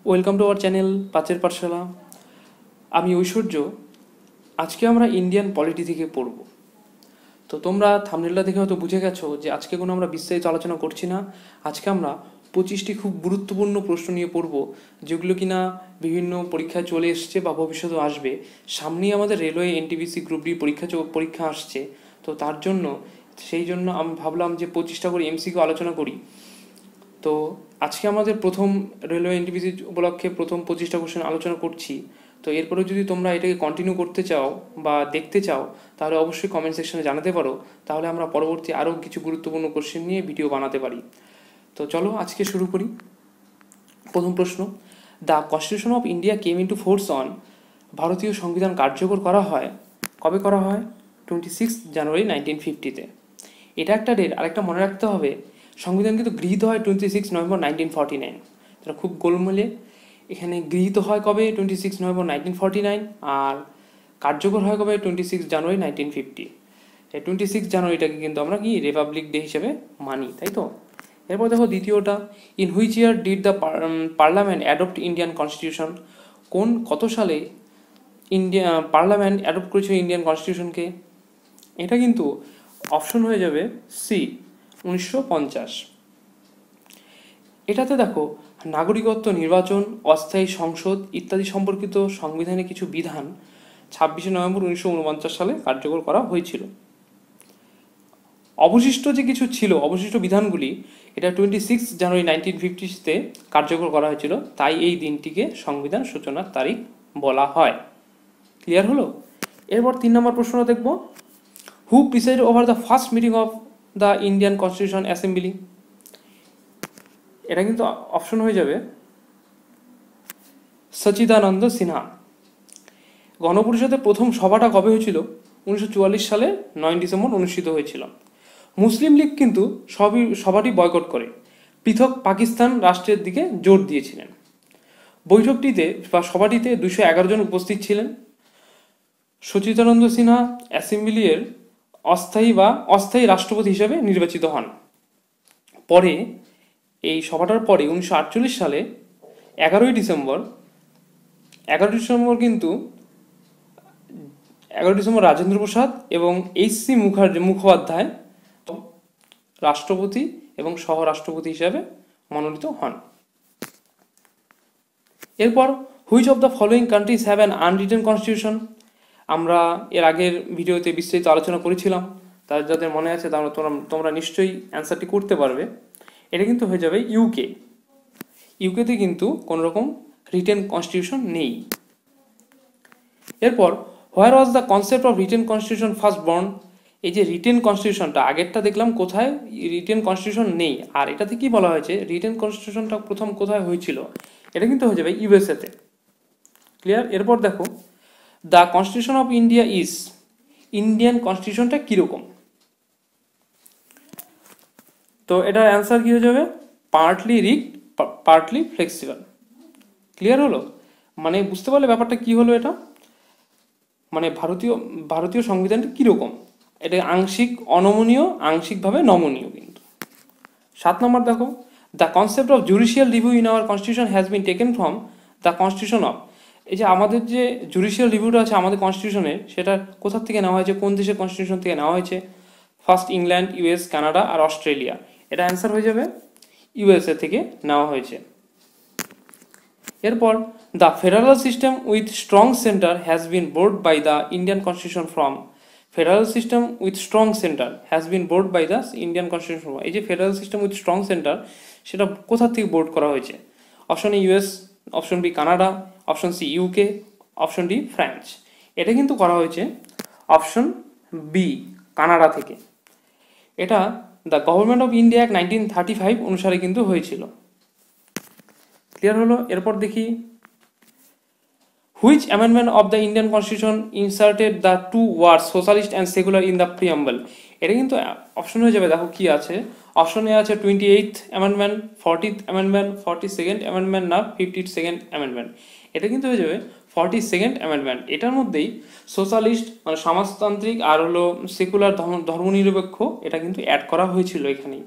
Welcome to our channel পাঁচের পাঠশালা। আমি ঐশ্বর্য। আজকে আমরা ইন্ডিয়ান পলিটি থেকে পড়ব। তো তোমরা থাম্বনেলটা দেখে হয়তো বুঝে গেছো যে আজকে কোনো আমরা বিস্তারিত আলোচনা করছি না। আজকে আমরা 25টি খুব গুরুত্বপূর্ণ প্রশ্ন নিয়ে পড়ব, যেগুলো কিনা বিভিন্ন পরীক্ষায় চলে এসছে বা ভবিষ্যতেও আসবে। সামনেই আমাদের রেলওয়ে এনটিপিসি গ্রুপ ডি পরীক্ষা আসছে। তো তার জন্য সেই জন্য আমি ভাবলাম যে 25টা করে এমসিকিউ আলোচনা করি। তো আজকে আমাদের প্রথম রেলওয়ে এনটিপিসি উপলক্ষে প্রথম 25টা কোশ্চেন আলোচনা করছি। তো এরপরে যদি তোমরা এটাকে কন্টিনিউ করতে চাও বা দেখতে চাও, তাহলে অবশ্যই কমেন্ট সেকশনে জানাতে পারো। তাহলে আমরা পরবর্তী আরও কিছু গুরুত্বপূর্ণ কোশ্চেন নিয়ে ভিডিও বানাতে পারি। তো চলো আজকে শুরু করি। প্রথম প্রশ্ন, the constitution of India came into force on, ভারতীয় সংবিধান কার্যকর করা হয় কবে করা হয়? 26 জানুয়ারি 1950-তে। এটা একটা ডেট। আরেকটা মনে রাখতে হবে, সংবিধান কিন্তু গৃহীত হয় 26 নভেম্বর 1949। তারা খুব গোলমেলে এখানে গৃহীত হয় কবে? 26 নভেম্বর 1949। আর কার্যকর হয় কবে? 26 জানুয়ারি 1950। এই 26 জানুয়ারিটাকে কিন্তু আমরা কি রিপাবলিক ডে হিসেবে মানি, তাই তো? এরপর দেখো দ্বিতীয়টা, in which year did the parliament adopt Indian constitution? কত সালে ইন্ডিয়া পার্লামেন্ট অ্যাডপ্ট করেছিল ইন্ডিয়ান কনস্টিটিউশনকে? এটা কিন্তু অপশন হয়ে যাবে সি, 1950। এটাতে দেখো নাগরিকত্ব, নির্বাচন, অস্থায়ী সংসদ ইত্যাদি সম্পর্কিত সংবিধানে কিছু বিধান 26 নভেম্বর 1949 সালে কার্যকর করা হয়েছিল। অবশিষ্ট যে কিছু ছিল, অবশিষ্ট বিধানগুলি এটা 26 জানুয়ারি 1950-তে কার্যকর করা হয়েছিল। তাই এই দিনটিকে সংবিধান সূচনার তারিখ বলা হয়। ক্লিয়ার হলো? এরপর 3 নম্বর প্রশ্ন দেখব, who presided over the first meeting of the Indian constitution assembly? এটা কিন্তু অপশন হয়ে যাবে সচিদানন্দ সিনহা। গণপরিষদের প্রথম সভাটা কবে হয়েছিল? 1944 সালে 9 ডিসেম্বর অনুষ্ঠিত হয়েছিল। মুসলিম লীগ কিন্তু সভাটি বয়কট করে পৃথক পাকিস্তান রাষ্ট্রের দিকে জোর দিয়েছিলেন। বৈঠকটিতে বা সভাটিতে 211 জন উপস্থিত ছিলেন। সচিদানন্দ সিনহা অ্যাসেম্বলির অস্থায়ী রাষ্ট্রপতি হিসেবে নির্বাচিত হন। পরে এই সভাটার পরে 1948 সালে 11ই ডিসেম্বর রাজেন্দ্র প্রসাদ এবং এইচ.সি. মুখোপাধ্যায় রাষ্ট্রপতি এবং সহ-রাষ্ট্রপতি হিসাবে মনোনীত হন। এরপর, which of the following countries have an unwritten constitution? আমরা এর আগের ভিডিওতে বিস্তারিত আলোচনা করেছিলাম। তার যাদের মনে আছে তোমরা নিশ্চয়ই অ্যান্সারটি করতে পারবে। এটা কিন্তু হয়ে যাবে ইউকে। ইউকেতে কিন্তু কোনো রকম রিটেন কনস্টিটিউশন নেই। এরপর, where was the concept of written constitution first born? এই যে রিটেন কনস্টিটিউশনটা, আগেরটা দেখলাম কোথায় রিটেন কনস্টিটিউশন নেই, আর এটাতে কি বলা হয়েছে রিটেন কনস্টিটিউশনটা প্রথম কোথায় হয়েছিল? এটা কিন্তু হয়ে যাবে ইউএসএতে। ক্লিয়ার? এরপর দেখো, the constitution of India is, Indian কনস্টিটিউশনটা কীরকম? তো এটার অ্যান্সার কি হয়ে যাবে? Partly rigid, partly flexible. Clear হলো? মানে বুঝতে পারলে ব্যাপারটা কি হলো? এটা মানে ভারতীয় সংবিধানটা কীরকম? এটা আংশিক অনমনীয়, আংশিকভাবে নমনীয় কিন্তু। 7 নম্বর দেখো, the concept of judicial review in our constitution has been taken from the constitution of. এই যে আমাদের যে জুডিশিয়াল রিভিউটা আছে আমাদের কনস্টিটিউশনে, সেটা কোথা থেকে নেওয়া হয়েছে? কোন দেশের কনস্টিটিউশন থেকে নেওয়া হয়েছে? ফার্স্ট ইংল্যান্ড, ইউএস, কানাডা আর অস্ট্রেলিয়া। এটা অ্যান্সার হয়ে যাবে ইউএসএ থেকে নেওয়া হয়েছে। এরপর, the federal system with strong centre has been borrowed by the Indian constitution from. Federal system with strong centre has been borrowed by the Indian constitution from. এই যে federal system with strong centre, সেটা কোথা থেকে borrowed করা হয়েছে? Option A US, option B Canada, option C UK, option de France. এটা কিন্তু করা হয়েছে অপশন বি, কানাডা থেকে। এটা the government of India act 1935 অনুসারে কিন্তু হয়েছিল। ক্লিয়ার হলো? এরপর দেখি, which amendment of the Indian constitution inserted the two words socialist and secular in the preamble? এটা কিন্তু অপশন হয়ে যাবে, দেখো কি আছে। অপশন এ আছে 28th amendment, 40th amendment, 42nd amendment, না 52nd অ্যামেন্ডমেন্ট। এটা কিন্তু হয়ে যাবে 42nd অ্যামেন্ডমেন্ট। এটার মধ্যেই সোশ্যালিস্ট মানে সমাজতান্ত্রিক আর হলো সেকুলার ধর্মনিরপেক্ষ, এটা কিন্তু অ্যাড করা হয়েছিল এখানেই।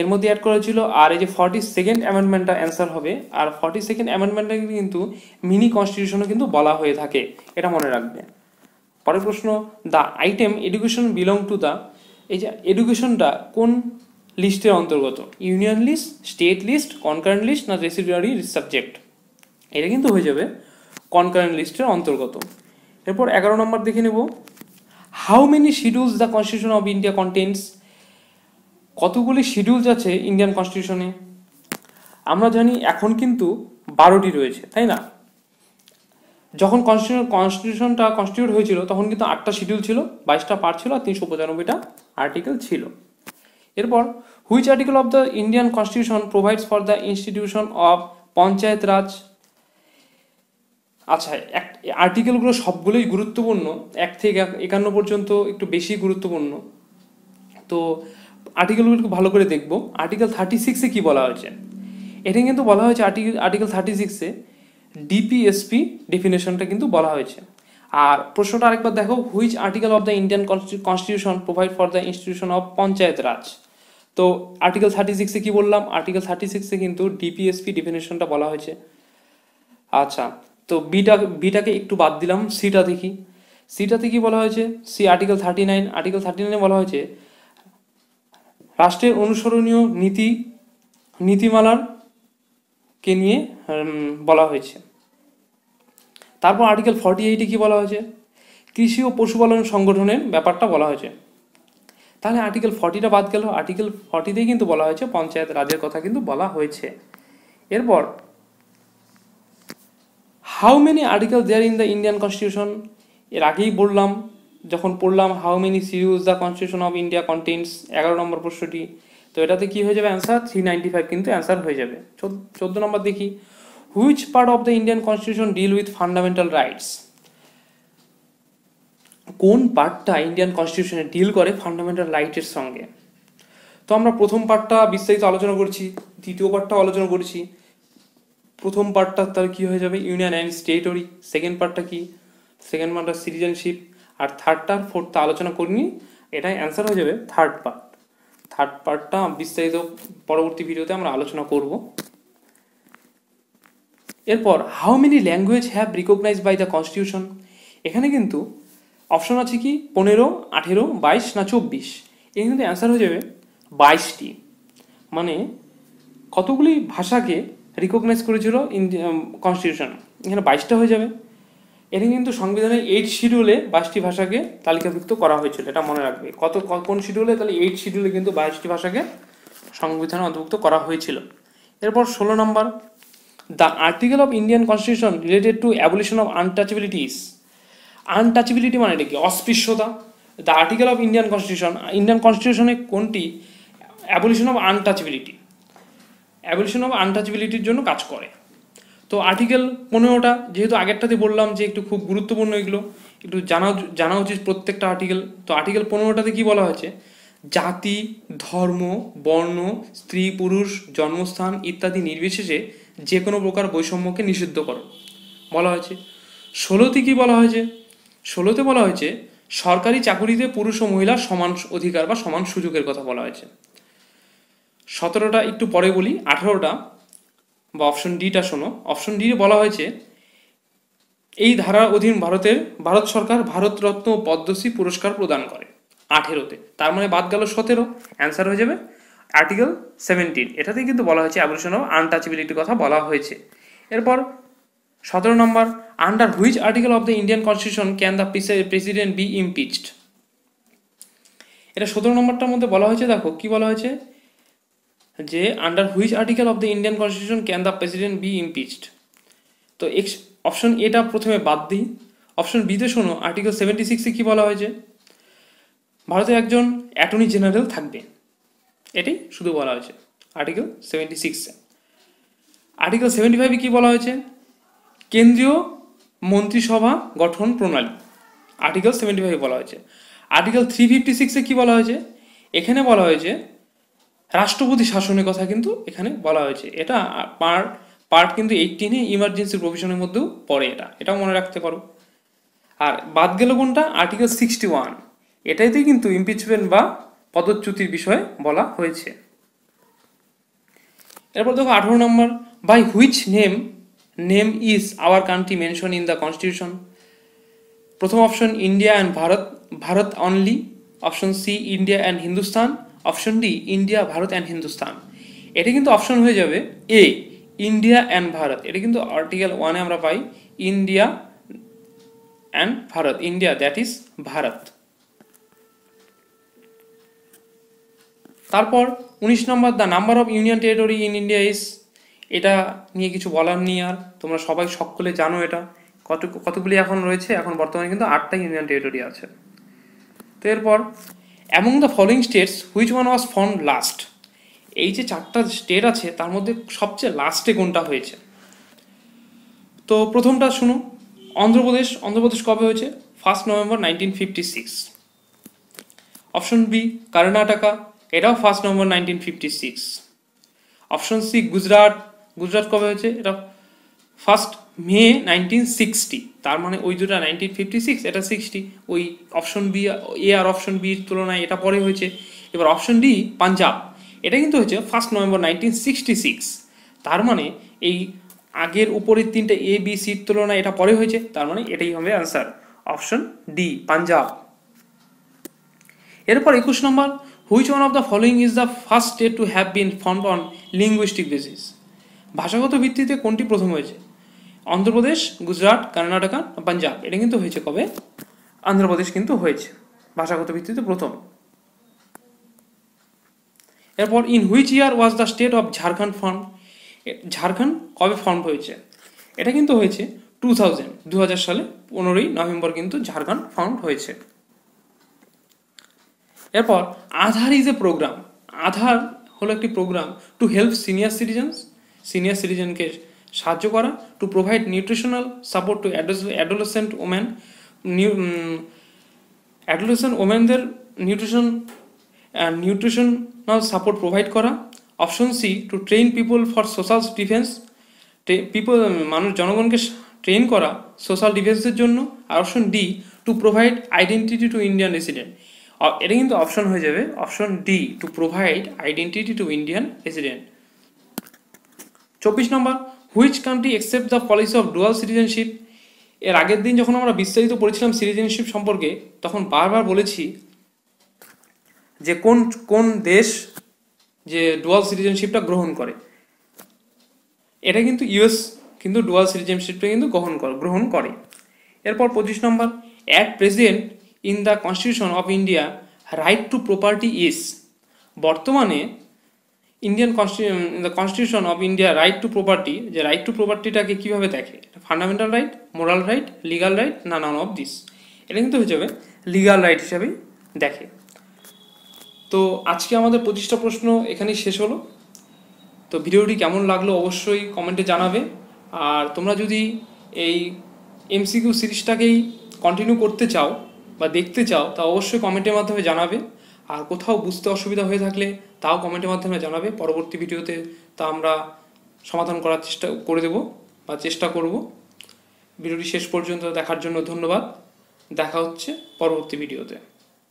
এর মধ্যে অ্যাড করা হয়েছিল। আর এই যে 42nd অ্যামেন্ডমেন্টটা অ্যান্সার হবে। আর 42nd অ্যামেন্ডমেন্টটাকে কিন্তু মিনি কনস্টিটিউশনও কিন্তু বলা হয়ে থাকে, এটা মনে রাখবে। পরের প্রশ্ন, the item education belong to the, এই যে এডুকেশনটা কোন লিস্টের অন্তর্গত? Union list, state list, concurrent list না রেসিডুয়ারি সাবজেক্ট? এটা কিন্তু হয়ে যাবে কনকারেন্ট লিস্টের অন্তর্গত। এরপর 11 নম্বর দেখে নেব, how many schedules the constitution of India contents? কতগুলি শিডিউলস আছে ইন্ডিয়ান কনস্টিটিউশনে? আমরা জানি এখন কিন্তু 12টি রয়েছে, তাই না? যখন কনস্টিটিউশনটা কনস্টিটিউট হয়েছিল তখন কিন্তু 8টা শিডিউল ছিল, 22টা পার্ট ছিল আর 395টা আর্টিকেল ছিল। এরপর, which article of the Indian constitution provides for the institution of Panchayat Raj? আচ্ছা, আর্টিকেলগুলো সবগুলোই গুরুত্বপূর্ণ, 1 থেকে 51 পর্যন্ত একটু বেশি গুরুত্বপূর্ণ। তো আর্টিকেলগুলো ভালো করে দেখব। আর্টিকেল 36-এ কি বলা হয়েছে? এটা কিন্তু বলা হয়েছে আর্টিকেল 36-এ ডিপিএসপি ডেফিনেশনটা কিন্তু বলা হয়েছে। আর প্রশ্নটা আরেকবার দেখো, which article of the Indian constitution provide for the institution of Panchayat Raj? তো আর্টিকেল 36-এ কি বললাম? আর্টিকেল 36-এ কিন্তু ডিপিএসপি ডেফিনেশনটা বলা হয়েছে। আচ্ছা, তো বিটাকে একটু বাদ দিলাম, সিটা দেখি। সিটাতে কি বলা হয়েছে? C article 39। আর্টিকেল 39-এ বলা হয়েছে রাষ্ট্রের অনুসরণীয় নীতিমালার কে নিয়ে বলা হয়েছে। তারপর আর্টিকেল 48-এ কি বলা হয়েছে? কৃষি ও পশুপালন সংগঠনের ব্যাপারটা বলা হয়েছে। তাহলে আর্টিকেল 40টা বাদ গেল। আর্টিকেল 40-তেই কিন্তু বলা হয়েছে পঞ্চায়েত রাজের কথা কিন্তু বলা হয়েছে। এরপর, how many article there in the Indian constitution? এর আগেই বললাম, যখন পড়লাম how many schedules the constitution of India contents, 11 number প্রশ্নটি। তো এটাতে কি হয়ে যাবে অ্যান্সার? 395 কিন্তু অ্যান্সার হয়ে যাবে। 14 নম্বর দেখি, which part of the Indian constitution deal with fundamental rights? কোন পার্টটা ইন্ডিয়ান কনস্টিটিউশনে ডিল করে ফান্ডামেন্টাল রাইটের সঙ্গে? তো আমরা প্রথম পার্টটা বিস্তারিত আলোচনা করছি, দ্বিতীয় পার্টটাও আলোচনা করছি। প্রথম পার্টটা তার কি হয়ে যাবে? Union and territory. সেকেন্ড পার্টটা কি? সেকেন্ড পার্টটা সিটিজেনশিপ। আর থার্ডটা ফোর্থটা আলোচনা করিনি, এটাই অ্যান্সার হয়ে যাবে থার্ড পার্ট। থার্ড পার্টটা বিস্তারিত পরবর্তী ভিডিওতে আমরা আলোচনা করব। এরপর, how many language have recognised by the constitution? এখানে কিন্তু অপশন আছে কি 15, 18, 22 না 24? এখানে কিন্তু অ্যান্সার হয়ে যাবে 22টি। মানে কতগুলি ভাষাকে রিকগনাইজ করেছিল কনস্টিটিউশন? এখানে 22টা হয়ে যাবে। এটা কিন্তু সংবিধানের 8 শিডিউলে 22টি ভাষাকে তালিকাভুক্ত করা হয়েছিল, এটা মনে রাখবে। কোন শিডিউলে? তাহলে 8 শিডিউলে কিন্তু 22টি ভাষাকে সংবিধানে অন্তর্ভুক্ত করা হয়েছিল। এরপর 16 নম্বর, the article of Indian constitution related to abolition of untouchabilities. Untouchability মানে কি? অস্পৃশ্যতা। দ্য আর্টিকেল অফ ইন্ডিয়ান কনস্টিটিউশনে কোনটি abolition of untouchability, abolition of আনটাচেবিলিটির জন্য কাজ করে? তো আর্টিকেল 15টা, যেহেতু আগেরটাতে বললাম যে একটু খুব গুরুত্বপূর্ণ, এগুলো একটু জানা উচিত প্রত্যেকটা আর্টিকেল। তো আর্টিকেল 15টাতে কি বলা হয়েছে? জাতি, ধর্ম, বর্ণ, স্ত্রী পুরুষ, জন্মস্থান ইত্যাদি নির্বিশেষে যে কোনো প্রকার বৈষম্যকে নিষিদ্ধ করো বলা হয়েছে। 16তে কি বলা হয়েছে? 16তে বলা হয়েছে সরকারি চাকুরিতে পুরুষ ও মহিলার সমান অধিকার বা সমান সুযোগের কথা বলা হয়েছে। 17টা একটু পরে বলি। 18টা বা অপশন ডিটা শোনো। অপশন ডি বলা হয়েছে এই ধারার অধীন ভারত সরকার ভারতরত্ন ও পদ্মশ্রী পুরস্কার প্রদান করে 18তে। তার মানে বাদ গেল 17। অ্যান্সার হয়ে যাবে আর্টিকেল 17। এটাতেই কিন্তু বলা হয়েছে অ্যাবলিশন অফ আনটাচেবিলিটির কথা বলা হয়েছে। এরপর 17 নম্বর, under which article of the Indian constitution can the president be impeached? এটা 17 নম্বরটার মধ্যে বলা হয়েছে, দেখো কি বলা হয়েছে, যে under which article of the Indian constitution can the president be impeached. তো অপশন এটা প্রথমে বাদ দিই। অপশন বিতে শোনো, আর্টিকেল 76-এ কি বলা হয়েছে? ভারতে একজন অ্যাটর্নি জেনারেল থাকবে, এটাই শুধু বলা হয়েছে আর্টিকেল 76-এ। আর্টিকেল 75-এ কি বলা হয়েছে? কেন্দ্রীয় মন্ত্রিসভা গঠন প্রণালী, আর্টিকেল 75-এ বলা হয়েছে। আর্টিকেল 356-এ কি বলা হয়েছে? এখানে বলা হয়েছে রাষ্ট্রপতি শাসনের কথা কিন্তু এখানে বলা হয়েছে। এটা পার্ট কিন্তু 18-এ ইমার্জেন্সি প্রভিশনের মধ্যেও পড়ে, এটাও মনে রাখতে পারো। আর বাদ গেল কোনটা? আর্টিকেল 61, এটাইতেই কিন্তু ইমপিচমেন্ট বা পদচ্যুতির বিষয়ে বলা হয়েছে। এরপর দেখো 18 নম্বর, by which name is our country mention in the constitution. প্রথম option India and Bharat, Bharat only. Option C India and Hindustan. Option D India, Bharat and Hindustan. এটা কিন্তু অপশন হয়ে যাবে এ, ইন্ডিয়া অ্যান্ড ভারত। এটা কিন্তু আর্টিকেল 1-এ আমরা পাই India and Bharat, India that is Bharat. তারপর 19 নম্বর, the number of union territory in India is. এটা নিয়ে কিছু বলার নেই, আর তোমরা সবাই সকলে জানো এটা কতগুলি এখন রয়েছে। এখন বর্তমানে কিন্তু 8টা ইউনিয়ন টেরিটরি আছে। তো এরপর among the following states which one was formed last. এই যে 4টা স্টেট আছে তার মধ্যে সবচেয়ে লাস্টে কোনটা হয়েছে। তো প্রথমটা শুনো, অন্ধ্রপ্রদেশ। অন্ধ্রপ্রদেশ কবে হয়েছে? 1 নভেম্বর 1956। অপশন বি কর্ণাটকা, এটাও 1 November 1956। Option C Gujarat. Gujarat কবে হয়েছে? এটা 1 মে 1960। তার মানে ওই দুটা 1956, এটা 60। ওই অপশন বি, এ আর অপশন বির তুলনায় এটা পরে হয়েছে। এবার অপশন ডি পাঞ্জাব, এটা কিন্তু হয়েছে 1 নভেম্বর 1966। তার মানে এই আগের উপরের 3টে এ বি সির তুলনায় এটা পরে হয়েছে, তার মানে এটাই হবে অ্যান্সার, অপশন ডি পাঞ্জাব। এরপর 21 নম্বর, which one of the following is the first state to have been formed on linguistic basis. ভাষাগত ভিত্তিতে কোনটি প্রথম হয়েছে? অন্ধ্রপ্রদেশ, গুজরাট, কর্ণাটকা, পাঞ্জাব। এটা কিন্তু হয়েছে কবে? অন্ধ্রপ্রদেশ কিন্তু হয়েছে ভাষাগত ভিত্তিতে প্রথম। এরপর in which year was the state of Jharkhand form. Jharkhand কবে ফর্ম হয়েছে? এটা কিন্তু হয়েছে 2000 সালে 15ই নভেম্বর কিন্তু ঝাড়খণ্ড ফর্ম হয়েছে। এরপর আধার ইজ এ প্রোগ্রাম। আধার হলো একটি প্রোগ্রাম টু হেল্প সিনিয়র সিটিজেনকে সাহায্য করা, to provide nutritional support to adolescent ওমেনদের নিউট্রিশনাল সাপোর্ট প্রোভাইড করা। Option C to train people for social defence, জনগণকে ট্রেন করা সোশ্যাল ডিফেন্সের জন্য। আর option D to provide identity to Indian resident. এটা কিন্তু অপশন হয়ে যাবে option D, to provide identity to Indian resident. 24 নম্বর, which country accept the policy of dual citizenship. এর আগের দিন যখন আমরা বিস্তারিত পড়েছিলাম সিটিজেনশিপ সম্পর্কে, তখন বারবার বলেছি যে কোন কোন দেশ যে ডুয়াল সিটিজেনশিপটা গ্রহণ করে। এটা কিন্তু ইউএস কিন্তু ডুয়াল সিটিজেনশিপটা কিন্তু গ্রহণ করে। এরপর 25 নম্বর, at present in the constitution of India right to property is. বর্তমানে constitution of India right to property, যে রাইট টু প্রপার্টিটাকে কীভাবে দেখে? Fundamental right, moral right, legal right, না নান অফ দিস। এটা কিন্তু হয়ে যাবে লিগাল রাইট হিসাবেই দেখে। তো আজকে আমাদের 25টা প্রশ্ন এখানেই শেষ হলো। তো ভিডিওটি কেমন লাগলো অবশ্যই কমেন্টে জানাবে। আর তোমরা যদি এই এমসিকিউ সিরিজটাকেই কন্টিনিউ করতে চাও বা দেখতে চাও, তা অবশ্যই কমেন্টের মাধ্যমে জানাবে। আর কোথাও বুঝতে অসুবিধা হয়ে থাকলে তাও কমেন্টের মাধ্যমে জানাবে। পরবর্তী ভিডিওতে তা আমরা সমাধান করার চেষ্টা করে দেব বা চেষ্টা করব। ভিডিওটি শেষ পর্যন্ত দেখার জন্য ধন্যবাদ। দেখা হচ্ছে পরবর্তী ভিডিওতে।